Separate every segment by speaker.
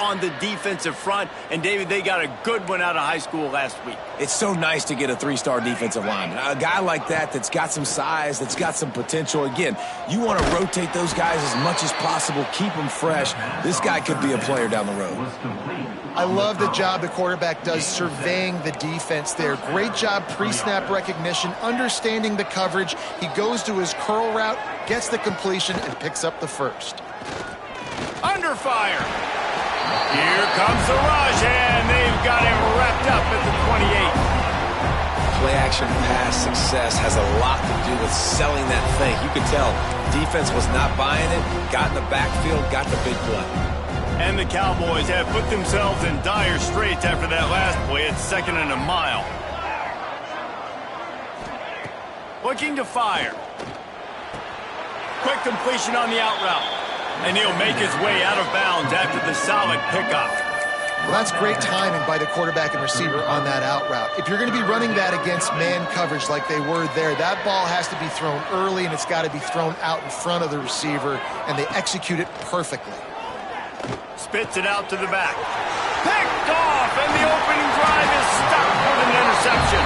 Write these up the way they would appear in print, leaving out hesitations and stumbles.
Speaker 1: on the defensive front. And, David, they got a good one out of high school last week.
Speaker 2: It's so nice to get a 3-star defensive lineman. A guy like that's got some size, that's got some potential. Again, you want to rotate those guys as much as possible, keep them fresh. This guy could be a player down the road.
Speaker 3: I love the job the quarterback does surveying the defense there. Great job pre-snap recognition, understanding the coverage. He goes to his curl route, gets the completion, and picks up the first.
Speaker 1: Under fire. Here comes the rush, and they've got him wrapped up at the 28.
Speaker 2: Play-action pass success has a lot to do with selling that thing. You could tell defense was not buying it, got in the backfield, got the big play.
Speaker 1: And the Cowboys have put themselves in dire straits after that last play. It's 2nd and a mile. Looking to fire. Quick completion on the out route. And he'll make his way out of bounds after the solid pickup.
Speaker 3: Well, that's great timing by the quarterback and receiver on that out route. If you're going to be running that against man coverage like they were there, that ball has to be thrown early, and it's got to be thrown out in front of the receiver, and they execute it perfectly.
Speaker 1: Spits it out to the back. Picked off, and the opening drive is stopped with an interception.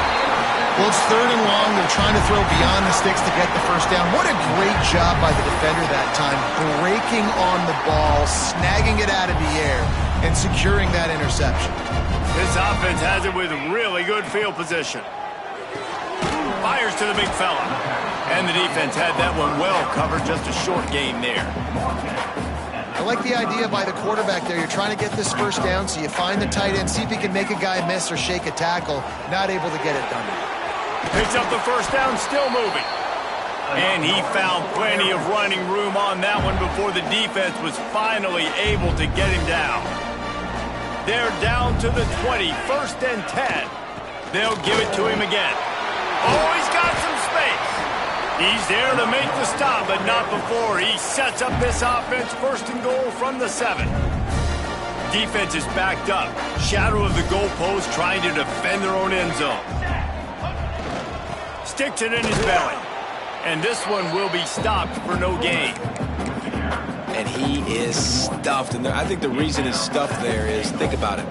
Speaker 3: Well, it's 3rd and long. They're trying to throw beyond the sticks to get the first down. What a great job by the defender that time, breaking on the ball, snagging it out of the air, and securing that interception.
Speaker 1: This offense has it with really good field position. Fires to the big fella. And the defense had that one well covered, just a short gain there.
Speaker 3: I like the idea by the quarterback there. You're trying to get this first down, so you find the tight end, see if he can make a guy miss or shake a tackle. Not able to get it done.
Speaker 1: Picks up the first down, still moving. And he found plenty of running room on that one before the defense was finally able to get him down. They're down to the 20, 1st and 10. They'll give it to him again. Oh, he's got some space. He's there to make the stop, but not before he sets up this offense. 1st and goal from the 7. Defense is backed up. Shadow of the goalpost, trying to defend their own end zone. Sticks it in his belly. And this one will be stopped for no gain.
Speaker 2: And he is stuffed. And I think the reason he's stuffed there is, think about it.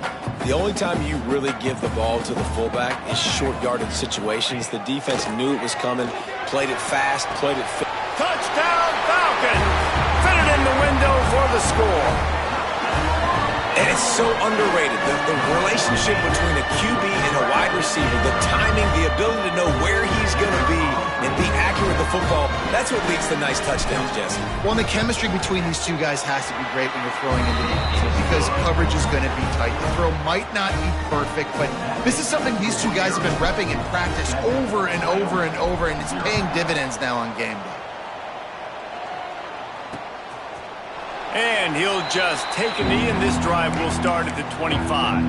Speaker 2: The only time you really give the ball to the fullback is short yardage situations. The defense knew it was coming, played it fast, played it fit.
Speaker 1: Touchdown Falcon! Fit it in the window for the score.
Speaker 2: And it's so underrated. The relationship between a QB and a wide receiver, the timing, the ability to know where he's going to be and be accurate with the football, that's what leads to nice touchdowns, Jesse.
Speaker 3: Well, and the chemistry between these two guys has to be great when you're throwing into the end zone because coverage is going to be tight. The throw might not be perfect, but this is something these two guys have been repping in practice over and over and over, and it's paying dividends now on game day.
Speaker 1: And he'll just take a knee, and this drive will start at the 25.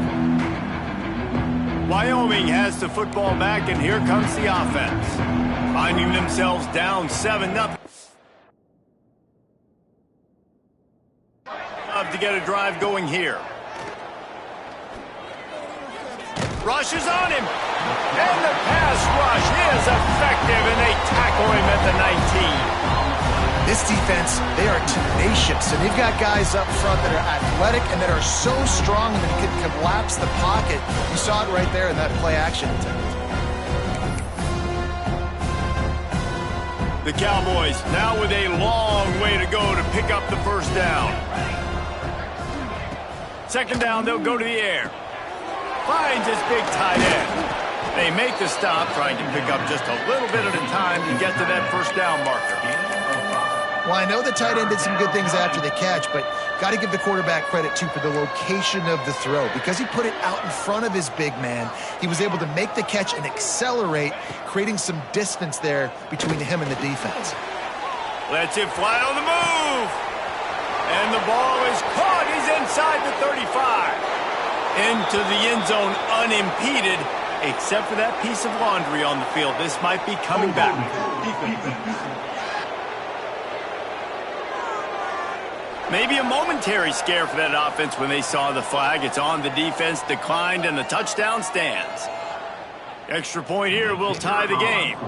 Speaker 1: Wyoming has the football back, and here comes the offense. Finding themselves down 7-0. Love to get a drive going here. Rushes on him. And the pass rush is effective, and they tackle him at the 19.
Speaker 3: This defense, they are tenacious, and they've got guys up front that are athletic and that are so strong that can collapse the pocket. You saw it right there in that play-action attempt.
Speaker 1: The Cowboys now with a long way to go to pick up the first down. 2nd down, they'll go to the air. Finds his big tight end. They make the stop, trying to pick up just a little bit at a time to get to that first down marker.
Speaker 3: Well, I know the tight end did some good things after the catch, but got to give the quarterback credit, too, for the location of the throw. Because he put it out in front of his big man, he was able to make the catch and accelerate, creating some distance there between him and the defense.
Speaker 1: Lets it fly on the move. And the ball is caught. He's inside the 35. Into the end zone unimpeded, except for that piece of laundry on the field. This might be coming back. Maybe a momentary scare for that offense when they saw the flag. It's on, the defense declined, and the touchdown stands. Extra point here will tie the game.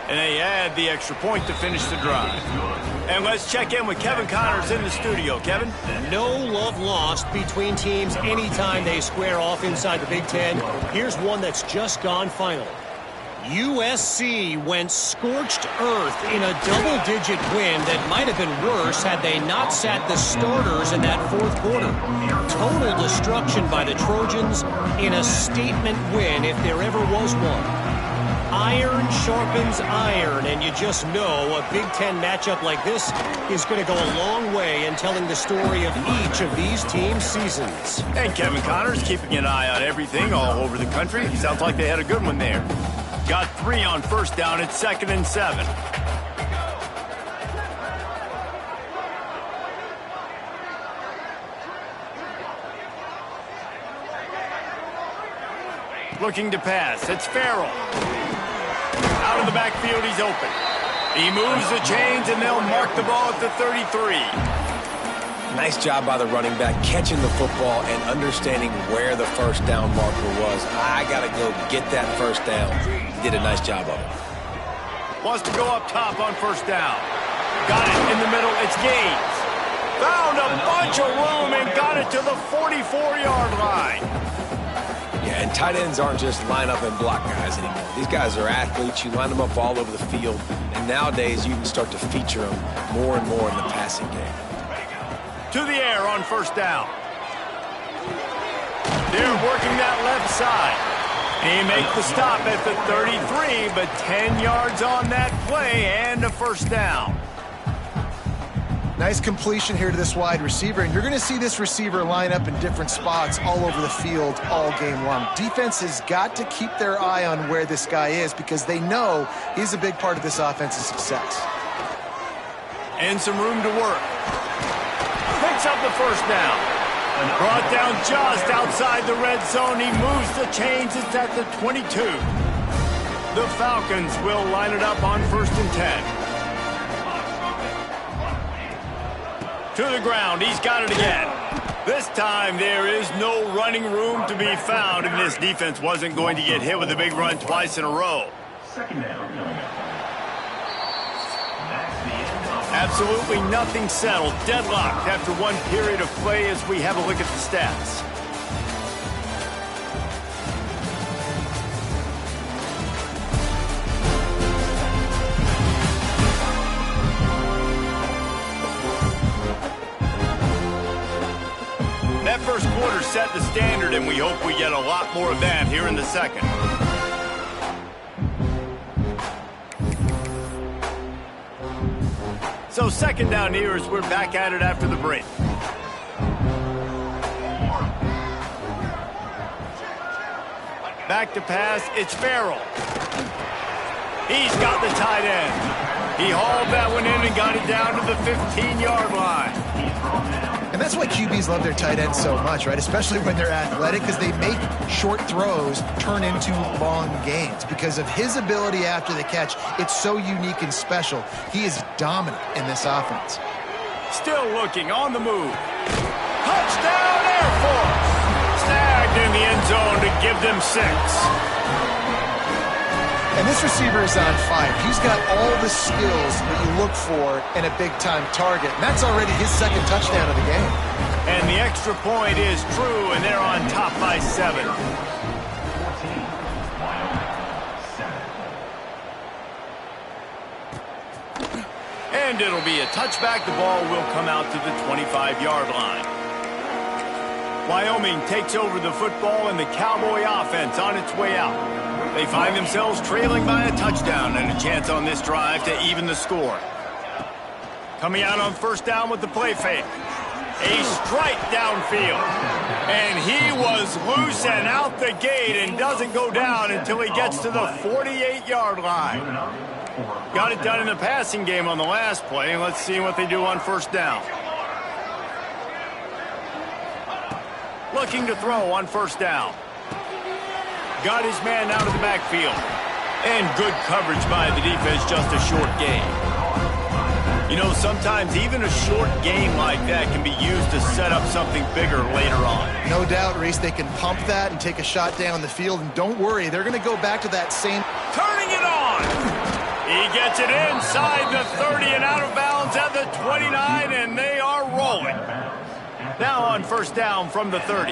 Speaker 1: And they add the extra point to finish the drive. And let's check in with Kevin Connors in the studio. Kevin?
Speaker 4: No love lost between teams anytime they square off inside the Big Ten. Here's one that's just gone final. USC went scorched earth in a double-digit win that might have been worse had they not sat the starters in that fourth quarter. Total destruction by the Trojans in a statement win if there ever was one. Iron sharpens iron, and you just know a Big Ten matchup like this is going to go a long way in telling the story of each of these teams' seasons.
Speaker 1: And Kevin Connors keeping an eye on everything all over the country. Sounds like they had a good one there. Got 3 on first down at 2nd and 7. Looking to pass. It's Farrell. Out of the backfield, he's open. He moves the chains, and they'll mark the ball at the 33.
Speaker 2: Nice job by the running back, catching the football and understanding where the first down marker was. I got to go get that first down. He did a nice job of it.
Speaker 1: Wants to go up top on first down. Got it in the middle. It's Gaines. Found a bunch of room and got it to the 44-yard line.
Speaker 2: Yeah, and tight ends aren't just line up and block guys anymore. These guys are athletes. You line them up all over the field. And nowadays, you can start to feature them more and more in the passing game.
Speaker 1: To the air on first down. They're working that left side. He makes the stop at the 33, but 10 yards on that play and a first down.
Speaker 3: Nice completion here to this wide receiver, and you're going to see this receiver line up in different spots all over the field all game long. Defense has got to keep their eye on where this guy is because they know he's a big part of this offense's success.
Speaker 1: And some room to work. Picks up the first down. Brought down just outside the red zone. He moves the chains. It's at the 22. The Falcons will line it up on 1st and 10. To the ground. He's got it again. This time there is no running room to be found, and this defense wasn't going to get hit with a big run twice in a row. Absolutely nothing settled. Deadlocked after one period of play as we have a look at the stats. That first quarter set the standard, and we hope we get a lot more of that here in the second. So 2nd down here as we're back at it after the break. Back to pass, it's Farrell. He's got the tight end. He hauled that one in and got it down to the 15-yard line.
Speaker 3: And that's why QBs love their tight ends so much, right? Especially when they're athletic, because they make short throws turn into long gains. Because of his ability after the catch, it's so unique and special. He is dominant in this offense.
Speaker 1: Still looking on the move. Touchdown, Air Force! Snagged in the end zone to give them 6.
Speaker 3: And this receiver is on fire. He's got all the skills that you look for in a big-time target. And that's already his 2nd touchdown of the game.
Speaker 1: And the extra point is true, and they're on top by 7. And it'll be a touchback. The ball will come out to the 25-yard line. Wyoming takes over the football, and the Cowboy offense on its way out. They find themselves trailing by a touchdown and a chance on this drive to even the score. Coming out on first down with the play fake. A strike downfield. And he was loose and out the gate and doesn't go down until he gets to the 48-yard line. Got it done in the passing game on the last play. Let's see what they do on first down. Looking to throw on first down. Got his man out of the backfield. And good coverage by the defense, just a short gain. You know, sometimes even a short gain like that can be used to set up something bigger later on.
Speaker 3: No doubt, Reese, they can pump that and take a shot down the field. And don't worry, they're going to go back to that same...
Speaker 1: Turning it on! He gets it inside the 30 and out of bounds at the 29, and they are rolling. Now on first down from the 30.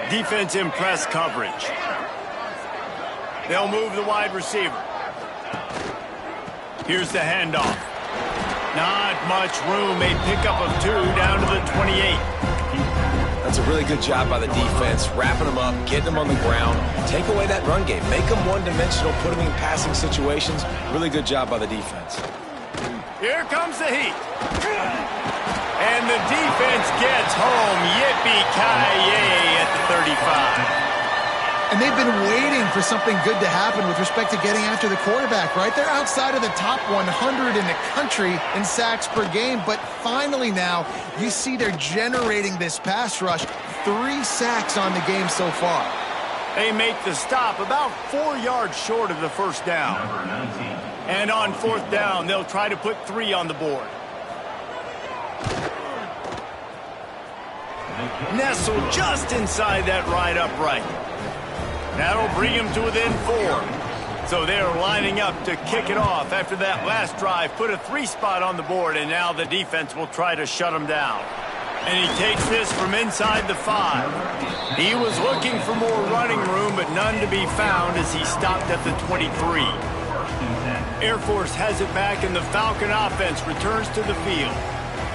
Speaker 1: Defense in press coverage. They'll move the wide receiver. Here's the handoff. Not much room. A pickup of 2 down to the 28.
Speaker 2: That's a really good job by the defense, wrapping them up, getting them on the ground, take away that run game, make them one-dimensional, put them in passing situations. Really good job by the defense.
Speaker 1: Here comes the heat. And the defense gets home. Yippee-ki-yay at the 35.
Speaker 3: And they've been waiting for something good to happen with respect to getting after the quarterback, right? They're outside of the top 100 in the country in sacks per game, but finally now you see they're generating this pass rush. 3 sacks on the game so far.
Speaker 1: They make the stop about 4 yards short of the first down. And on fourth down, they'll try to put 3 on the board. Nestled just inside that right upright. That'll bring him to within 4. So they're lining up to kick it off after that last drive. Put a 3 spot on the board, and now the defense will try to shut him down. And he takes this from inside the 5. He was looking for more running room, but none to be found as he stopped at the 23. Air Force has it back, and the Falcon offense returns to the field.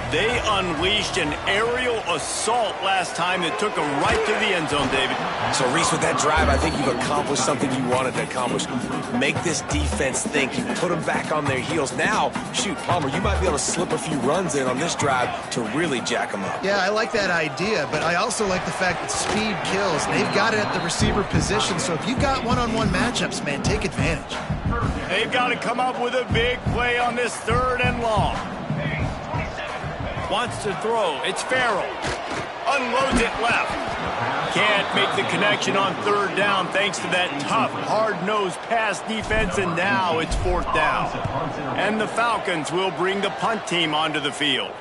Speaker 1: They unleashed an aerial assault last time that took them right to the end zone, David.
Speaker 2: So, Reese, with that drive, I think you've accomplished something you wanted to accomplish. Make this defense think. You put them back on their heels. Now, shoot, Palmer, you might be able to slip a few runs in on this drive to really jack them up.
Speaker 3: Yeah, I like that idea, but I also like the fact that speed kills. They've got it at the receiver position, so if you've got one-on-one matchups, man, take advantage.
Speaker 1: They've got to come up with a big play on this 3rd and long. Wants to throw. It's Farrell. Unloads it left. Can't make the connection on 3rd down thanks to that tough, hard-nosed pass defense, and now it's 4th down. And the Falcons will bring the punt team onto the field.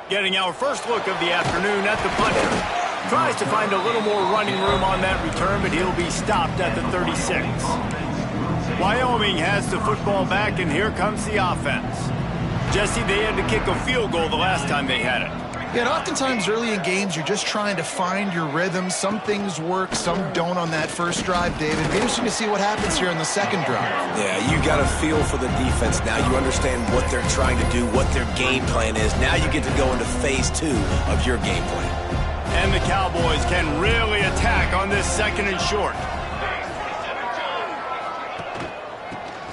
Speaker 1: Getting our first look of the afternoon at the punter. Tries to find a little more running room on that return, but he'll be stopped at the 36. Wyoming has the football back, and here comes the offense. Jesse, they had to kick a field goal the last time they had it.
Speaker 3: Yeah, and oftentimes early in games, you're just trying to find your rhythm. Some things work, some don't on that first drive, David. Be interesting to see what happens here in the second drive.
Speaker 2: Yeah, you got a feel for the defense now. You understand what they're trying to do, what their game plan is. Now you get to go into phase 2 of your game plan.
Speaker 1: And the Cowboys can really attack on this 2nd and short.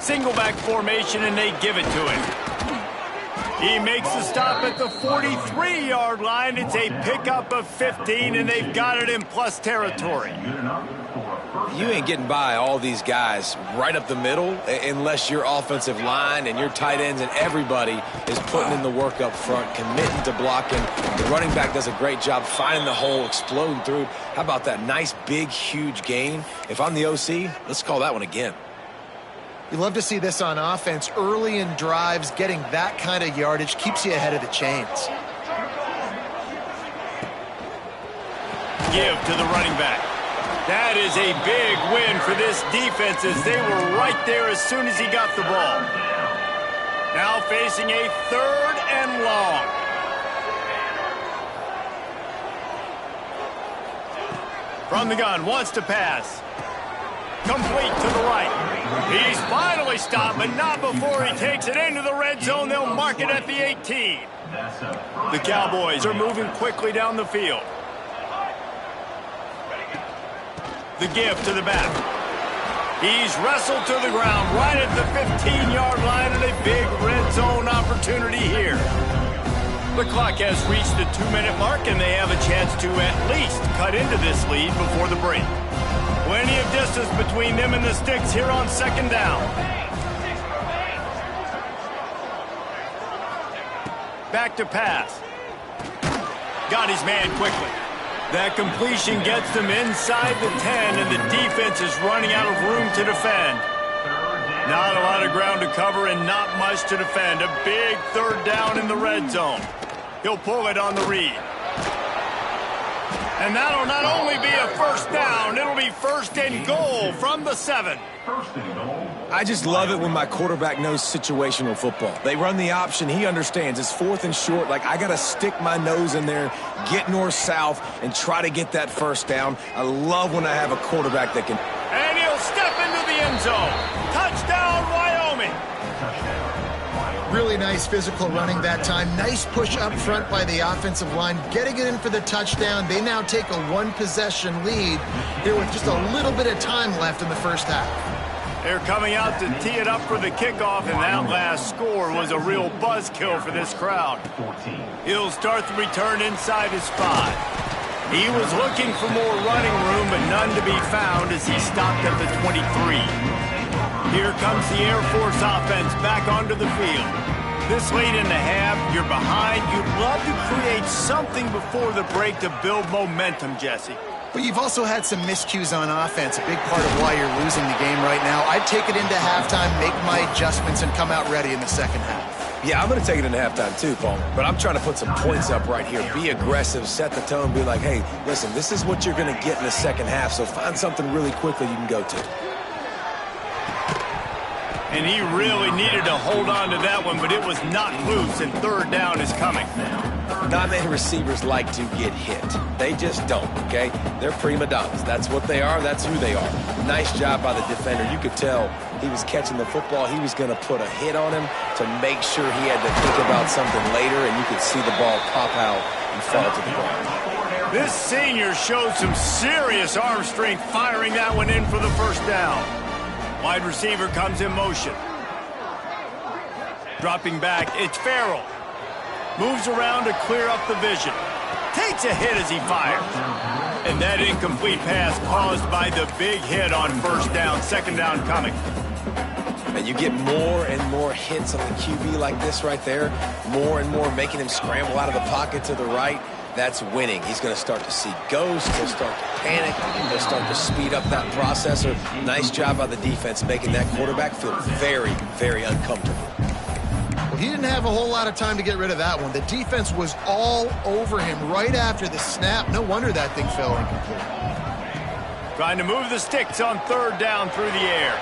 Speaker 1: Single back formation, and they give it to him. He makes the stop at the 43-yard line. It's a pickup of 15, and they've got it in plus territory.
Speaker 2: You ain't getting by all these guys right up the middle unless your offensive line and your tight ends and everybody is putting in the work up front, committing to blocking. The running back does a great job finding the hole, exploding through. How about that nice, big, huge gain? If I'm the OC, let's call that one again.
Speaker 3: You love to see this on offense. Early in drives, getting that kind of yardage keeps you ahead of the chains.
Speaker 1: Give to the running back. That is a big win for this defense as they were right there as soon as he got the ball. Now facing a 3rd and long. From the gun, wants to pass. Complete to the right. He's finally stopped, but not before he takes it into the red zone. They'll mark it at the 18. The Cowboys are moving quickly down the field. The give to the back. He's wrestled to the ground right at the 15-yard line, and a big red zone opportunity here. The clock has reached the 2-minute mark, and they have a chance to at least cut into this lead before the break. Plenty of distance between them and the sticks here on 2nd down. Back to pass. Got his man quickly. That completion gets them inside the 10, and the defense is running out of room to defend. Not a lot of ground to cover and not much to defend. A big 3rd down in the red zone. He'll pull it on the read. And that'll not only be a first down, it'll be first and goal from the 7.
Speaker 2: I just love it when my quarterback knows situational football. They run the option. He understands. It's 4th and short. Like, I got to stick my nose in there, get north-south, and try to get that first down. I love when I have a quarterback that can.
Speaker 1: And he'll step into the end zone. Touchdown, Wyoming.
Speaker 3: Really nice physical running that time. Nice push up front by the offensive line, getting it in for the touchdown. They now take a 1-possession lead here with just a little bit of time left in the first half.
Speaker 1: They're coming out to tee it up for the kickoff, and that last score was a real buzzkill for this crowd. He'll start the return inside his 5. He was looking for more running room, but none to be found as he stopped at the 23. Here comes the Air Force offense back onto the field. This late in the half, you're behind. You'd love to create something before the break to build momentum, Jesse.
Speaker 3: But you've also had some miscues on offense, a big part of why you're losing the game right now. I'd take it into halftime, make my adjustments, and come out ready in the second half.
Speaker 2: Yeah, I'm going to take it into halftime too, Palmer. But I'm trying to put some points up right here. Be aggressive, set the tone, be like, hey, listen, this is what you're going to get in the second half, so find something really quickly you can go to.
Speaker 1: And he really needed to hold on to that one, but it was not loose, and third down is coming.
Speaker 2: Not many receivers like to get hit. They just don't, okay? They're prima donnas. That's what they are. That's who they are. Nice job by the defender. You could tell he was catching the football. He was going to put a hit on him to make sure he had to think about something later, and you could see the ball pop out and fall to the ground.
Speaker 1: This senior showed some serious arm strength firing that one in for the first down. Wide receiver comes in motion. Dropping back, it's Farrell. Moves around to clear up the vision. Takes a hit as he fires. And that incomplete pass caused by the big hit on first down, second down coming.
Speaker 2: And you get more and more hits on the QB like this right there. More and more making him scramble out of the pocket to the right. That's winning. He's going to start to see ghosts. He'll start to panic. He'll start to speed up that processor. Nice job by the defense making that quarterback feel very, very uncomfortable.
Speaker 3: Well, he didn't have a whole lot of time to get rid of that one. The defense was all over him right after the snap. No wonder that thing fell incomplete.
Speaker 1: Trying to move the sticks on third down through the air.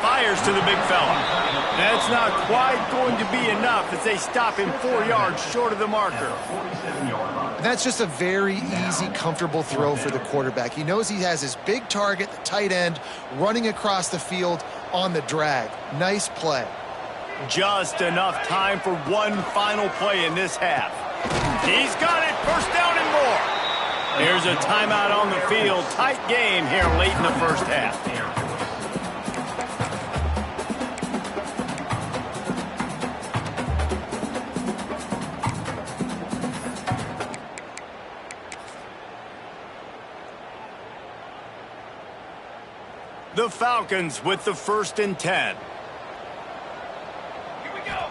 Speaker 1: Fires to the big fella. That's not quite going to be enough as they stop him 4 yards short of the marker.
Speaker 3: That's just a very easy, comfortable throw for the quarterback. He knows he has his big target, the tight end, running across the field on the drag. Nice play.
Speaker 1: Just enough time for one final play in this half. He's got it, first down and more. There's a timeout on the field. Tight game here late in the first half. The Falcons with the 1st and 10. Here we go.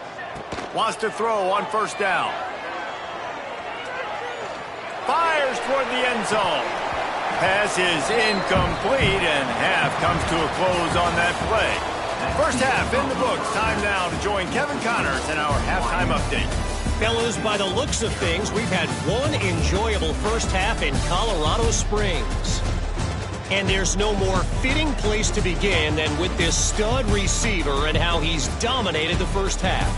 Speaker 1: Wants to throw on first down. Fires toward the end zone. Pass is incomplete, and half comes to a close on that play. First half in the books. Time now to join Kevin Connors in our halftime update.
Speaker 4: Fellas, by the looks of things, we've had one enjoyable first half in Colorado Springs. And there's no more fitting place to begin than with this stud receiver and how he's dominated the first half.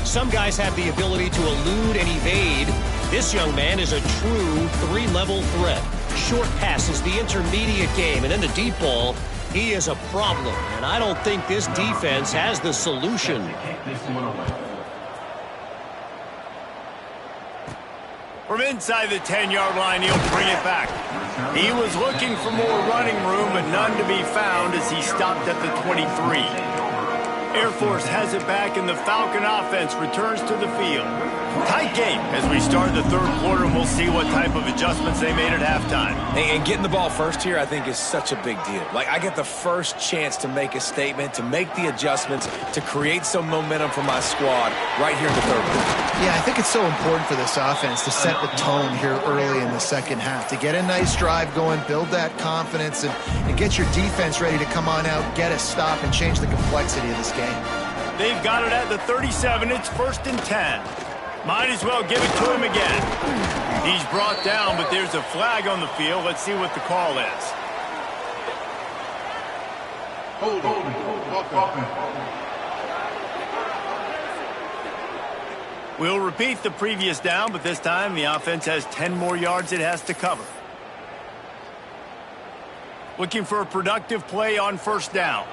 Speaker 4: Some guys have the ability to elude and evade. This young man is a true three-level threat. Short passes, the intermediate game, and in the deep ball, he is a problem. And I don't think this defense has the solution.
Speaker 1: From inside the 10-yard line, he'll bring it back. He was looking for more running room, but none to be found as he stopped at the 23. Air Force has it back, and the Falcon offense returns to the field. Tight game as we start the third quarter, and we'll see what type of adjustments they made at halftime.
Speaker 2: And getting the ball first here, I think, is such a big deal. Like, I get the first chance to make a statement, to make the adjustments, to create some momentum for my squad right here in the third quarter.
Speaker 3: Yeah, I think it's so important for this offense to set the tone here early in the second half, to get a nice drive going, build that confidence, and get your defense ready to come on out, get a stop, and change the complexity of this game.
Speaker 1: They've got it at the 37. It's 1st and 10. Might as well give it to him again. He's brought down, but there's a flag on the field. Let's see what the call is. We'll repeat the previous down, but this time the offense has 10 more yards it has to cover. Looking for a productive play on first down.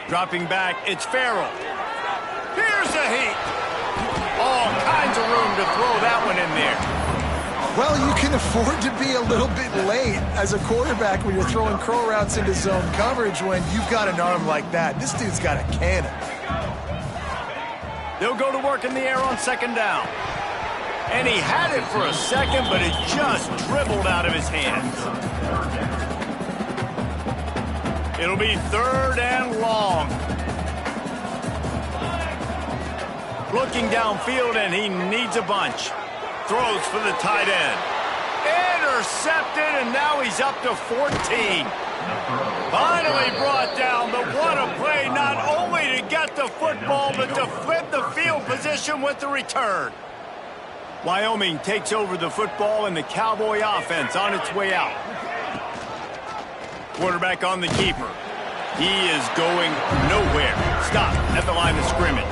Speaker 1: Dropping back, it's Farrell. Here's a heat. All kinds of room to throw that one in there.
Speaker 3: Well, you can afford to be a little bit late as a quarterback when you're throwing curl routes into zone coverage when you've got an arm like that. This dude's got a cannon.
Speaker 1: They'll go to work in the air on second down. And he had it for a second, but it just dribbled out of his hands. It'll be third and long. Looking downfield, and he needs a bunch. Throws for the tight end. Intercepted, and now he's up to 14. Finally brought down, but what a play, not only to get the football, but to flip the field position with the return. Wyoming takes over the football, and the Cowboy offense on its way out. Quarterback on the keeper. He is going nowhere. Stop at the line of scrimmage.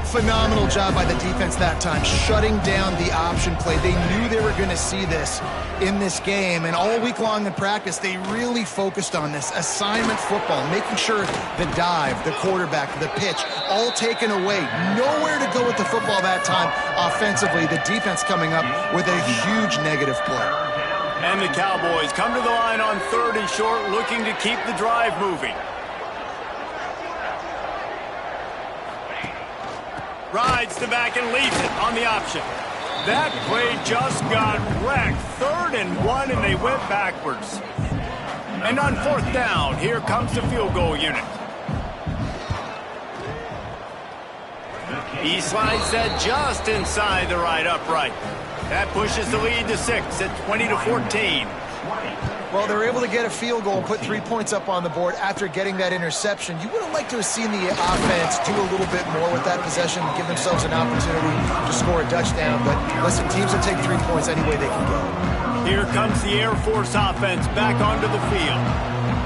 Speaker 3: Phenomenal job by the defense that time, shutting down the option play. They knew they were going to see this in this game, and all week long in practice, they really focused on this assignment football, making sure the dive, the quarterback, the pitch, all taken away. Nowhere to go with the football that time offensively. The defense coming up with a huge negative play.
Speaker 1: And the Cowboys come to the line on third and short, looking to keep the drive moving. Rides the back and leaves it on the option. That play just got wrecked. 3rd and 1, and they went backwards. And on 4th down, here comes the field goal unit. He slides that just inside the right upright. That pushes the lead to 6 at 20-14.
Speaker 3: Well, they were able to get a field goal and put 3 points up on the board after getting that interception. You would have liked to have seen the offense do a little bit more with that possession, give themselves an opportunity to score a touchdown. But listen, teams will take 3 points any way they can go.
Speaker 1: Here comes the Air Force offense back onto the field.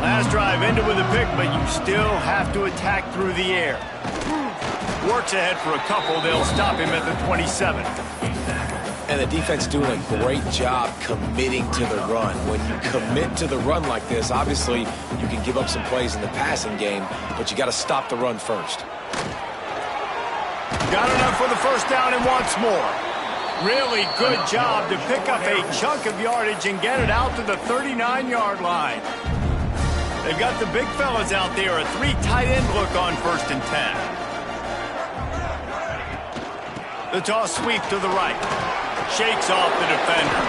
Speaker 1: Last drive ended with a pick, but you still have to attack through the air. Works ahead for a couple. They'll stop him at the 27.
Speaker 2: And the defense doing a great job committing to the run. When you commit to the run like this, obviously you can give up some plays in the passing game, but you got to stop the run first.
Speaker 1: Got enough for the first down and wants more. Really good job to pick up a chunk of yardage and get it out to the 39-yard line. They've got the big fellas out there, a 3 tight end look on 1st and 10. The toss sweep to the right. Shakes off the defender.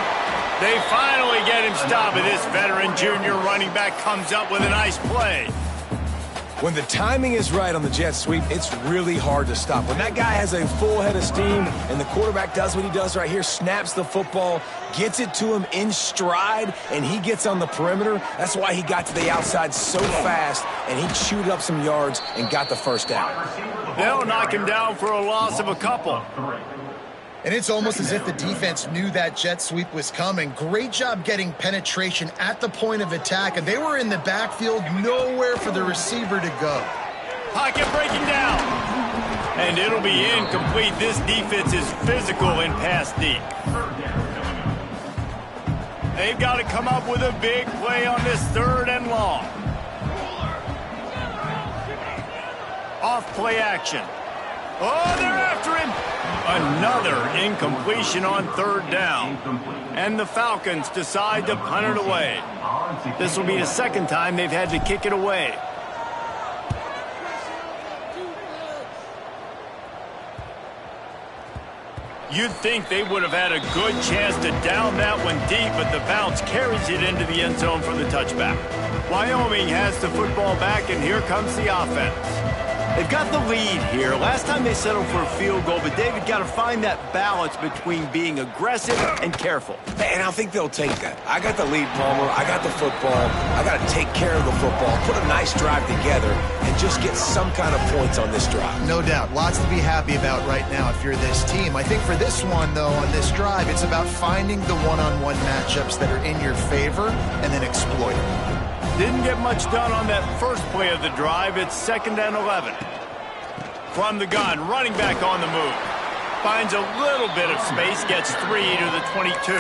Speaker 1: They finally get him stopped, and this veteran junior running back comes up with a nice play.
Speaker 2: When the timing is right on the jet sweep, it's really hard to stop. When that guy has a full head of steam and the quarterback does what he does right here, snaps the football, gets it to him in stride, and he gets on the perimeter, that's why he got to the outside so fast, and he chewed up some yards and got the first down.
Speaker 1: They'll knock him down for a loss of a couple.
Speaker 3: And it's almost as if the defense knew that jet sweep was coming. Great job getting penetration at the point of attack, and they were in the backfield, nowhere for the receiver to go.
Speaker 1: Pocket breaking down. And it'll be incomplete. This defense is physical in pass deep. They've got to come up with a big play on this 3rd and long. Off play action. Oh, they're after him. Another incompletion on 3rd down. And the Falcons decide to punt it away. This will be the 2nd time they've had to kick it away. You'd think they would have had a good chance to down that one deep, but the bounce carries it into the end zone for the touchback. Wyoming has the football back, and here comes the offense. They've got the lead here. Last time they settled for a field goal, but David got to find that balance between being aggressive and careful.
Speaker 2: And I think they'll take that. I got the lead, Palmer. I got the football. I got to take care of the football, put a nice drive together, and just get some kind of points on this drive.
Speaker 3: No doubt. Lots to be happy about right now if you're this team. I think for this one, though, on this drive, it's about finding the one-on-one matchups that are in your favor and then exploit them.
Speaker 1: Didn't get much done on that first play of the drive. It's 2nd and 11. From the gun, running back on the move. Finds a little bit of space, gets 3 to the 22.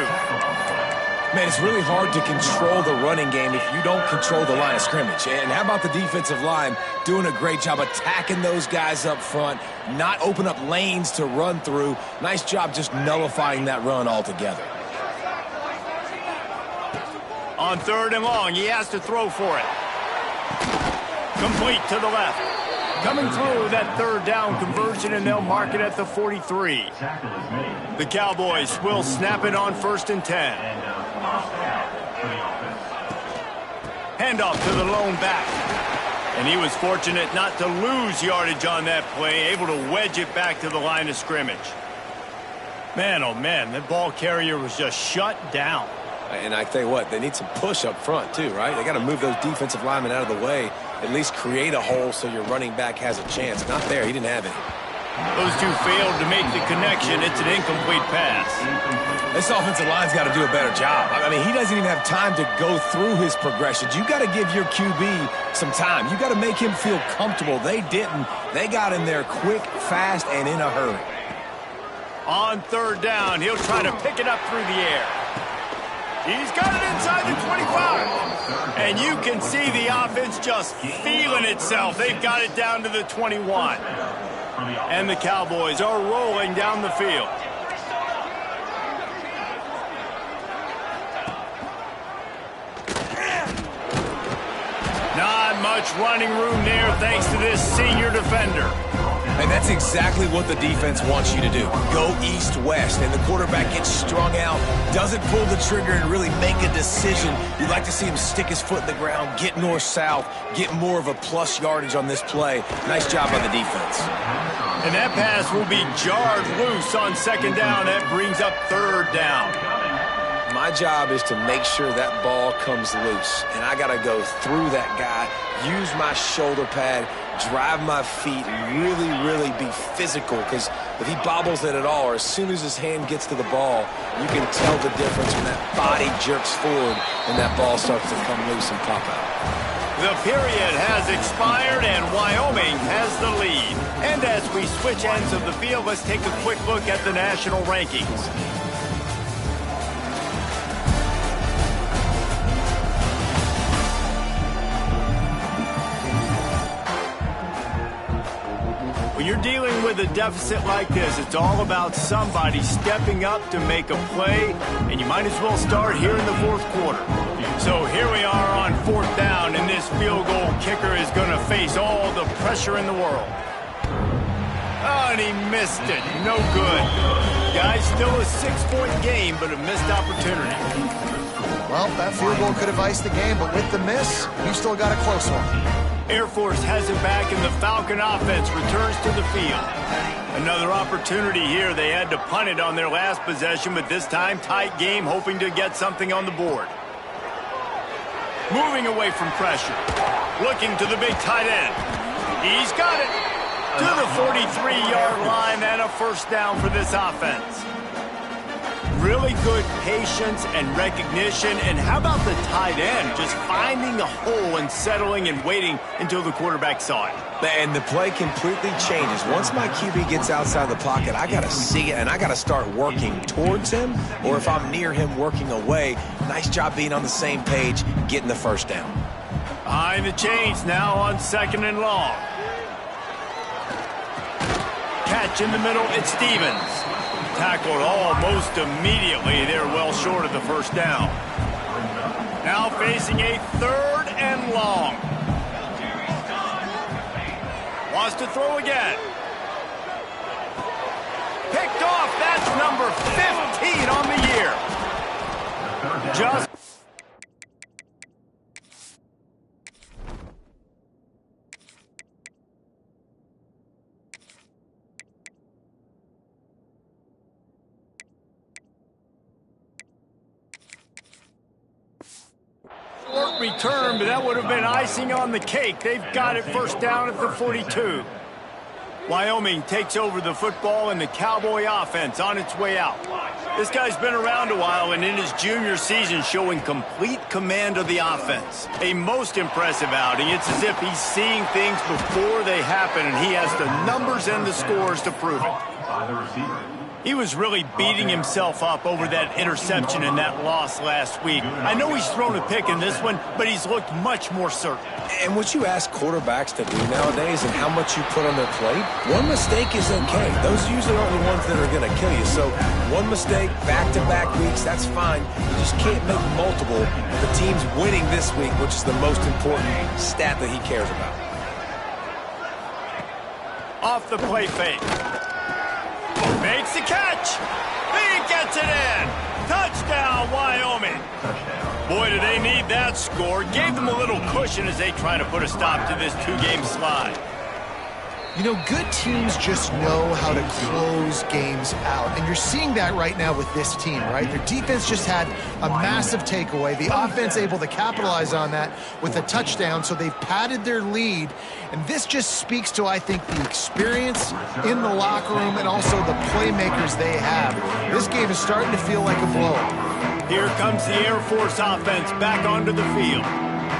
Speaker 2: Man, it's really hard to control the running game if you don't control the line of scrimmage. And how about the defensive line doing a great job attacking those guys up front, not open up lanes to run through. Nice job just nullifying that run altogether.
Speaker 1: On 3rd and long, he has to throw for it. Complete to the left. Coming through that 3rd down conversion, and they'll mark it at the 43. The Cowboys will snap it on 1st and 10. Handoff to the lone back. And he was fortunate not to lose yardage on that play, able to wedge it back to the line of scrimmage. Man, oh man, that ball carrier was just shut down.
Speaker 2: And I tell you what, they need some push up front too, right? They got to move those defensive linemen out of the way, at least create a hole so your running back has a chance. Not there. He didn't have any.
Speaker 1: Those two failed to make the connection. It's an incomplete pass.
Speaker 2: This offensive line's got to do a better job. I mean, he doesn't even have time to go through his progressions. You got to give your QB some time. You got to make him feel comfortable. They didn't. They got in there quick, fast, and in a hurry.
Speaker 1: On 3rd down, he'll try to pick it up through the air. He's got it inside the 25. And you can see the offense just feeling itself. They've got it down to the 21. And the Cowboys are rolling down the field. Not much running room there thanks to this senior defender.
Speaker 2: And that's exactly what the defense wants you to do. Go east-west, and the quarterback gets strung out, doesn't pull the trigger and really make a decision. You'd like to see him stick his foot in the ground, get north-south, get more of a plus yardage on this play. Nice job by the defense.
Speaker 1: And that pass will be jarred loose on 2nd down. That brings up 3rd down.
Speaker 2: My job is to make sure that ball comes loose, and I got to go through that guy, use my shoulder pad, drive my feet, really, really be physical, because if he bobbles it at all, or as soon as his hand gets to the ball, you can tell the difference when that body jerks forward and that ball starts to come loose and pop out.
Speaker 1: The period has expired, and Wyoming has the lead. And as we switch ends of the field, let's take a quick look at the national rankings. When you're dealing with a deficit like this, it's all about somebody stepping up to make a play, and you might as well start here in the 4th quarter. So here we are on 4th down, and this field goal kicker is going to face all the pressure in the world. Oh, and he missed it. No good. Guys, still a 6-point game, but a missed opportunity.
Speaker 3: Well, that field goal could have iced the game, but with the miss, you still got a close one.
Speaker 1: Air Force has it back, and the Falcon offense returns to the field. Another opportunity here. They had to punt it on their last possession, but this time tight game, hoping to get something on the board. Moving away from pressure. Looking to the big tight end. He's got it to the 43-yard line, and a 1st down for this offense. Really good patience and recognition. And how about the tight end? Just finding the hole and settling and waiting until the quarterback saw it.
Speaker 2: And the play completely changes. Once my QB gets outside the pocket, I got to see it, and I got to start working towards him, or if I'm near him, working away. Nice job being on the same page, getting the 1st down.
Speaker 1: Behind the chains now on 2nd and long. Catch in the middle, it's Stevens. Tackled almost immediately. They're well short of the 1st down. Now facing a 3rd and long. Wants to throw again. Picked off. That's number 15 on the year. Just return, but that would have been icing on the cake. They've got it first down at the 42. Wyoming takes over the football and the Cowboy offense on its way out. This guy's been around a while and in his junior season showing complete command of the offense. A most impressive outing. It's as if he's seeing things before they happen, and he has the numbers and the scores to prove it. He was really beating himself up over that interception and that loss last week. I know he's thrown a pick in this one, but he's looked much more certain.
Speaker 2: And what you ask quarterbacks to do nowadays and how much you put on their plate, one mistake is okay. Those usually aren't the ones that are going to kill you. So one mistake, back-to-back weeks, that's fine. You just can't make multiple. The team's winning this week, which is the most important stat that he cares about.
Speaker 1: Off the play fake. Makes the catch. He gets it in. Touchdown, Wyoming. Boy, do they need that score. Gave them a little cushion as they try to put a stop to this two-game slide.
Speaker 3: You know, good teams just know how to close games out. And you're seeing that right now with this team, right? Their defense just had a massive takeaway. The offense able to capitalize on that with a touchdown, so they've padded their lead. And this just speaks to, I think, the experience in the locker room and also the playmakers they have. This game is starting to feel like a blowout.
Speaker 1: Here comes the Air Force offense back onto the field.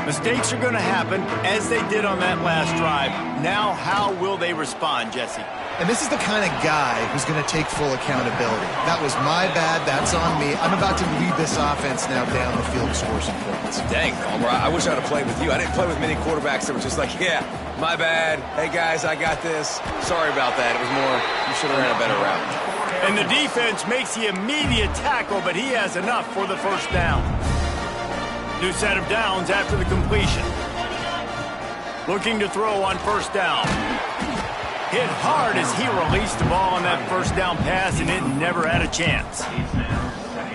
Speaker 1: Mistakes are going to happen, as they did on that last drive. Now, how will they respond, Jesse?
Speaker 3: And this is the kind of guy who's going to take full accountability. That was my bad. That's on me. I'm about to lead this offense now down the field to score some points.
Speaker 2: Dang, Palmer, I wish I'd have played with you. I didn't play with many quarterbacks that were just like, yeah, my bad. Hey, guys, I got this. Sorry about that. It was more, you should have ran a better route.
Speaker 1: And the defense makes the immediate tackle, but he has enough for the first down. New set of downs after the completion. Looking to throw on first down. Hit hard as he released the ball on that first down pass, and it never had a chance.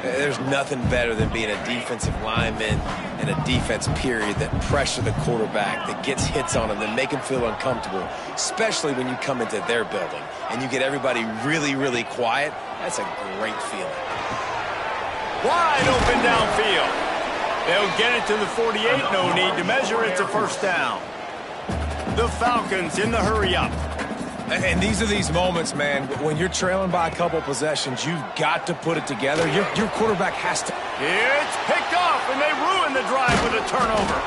Speaker 2: There's nothing better than being a defensive lineman and a defense period that pressure the quarterback, that gets hits on him, that make him feel uncomfortable, especially when you come into their building and you get everybody really, really quiet. That's a great feeling.
Speaker 1: Wide open downfield. They'll get it to the 48, no need to measure. It's a first down. The Falcons in the hurry-up.
Speaker 2: And these are these moments, man, when you're trailing by a couple possessions, you've got to put it together. Your quarterback has to.
Speaker 1: It's picked off, and they ruin the drive with a turnover.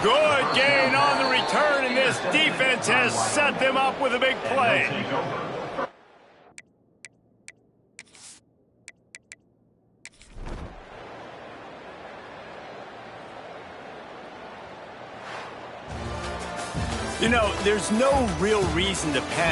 Speaker 1: Good gain on the return, and this defense has set them up with a big play. You know, there's no real reason to panic.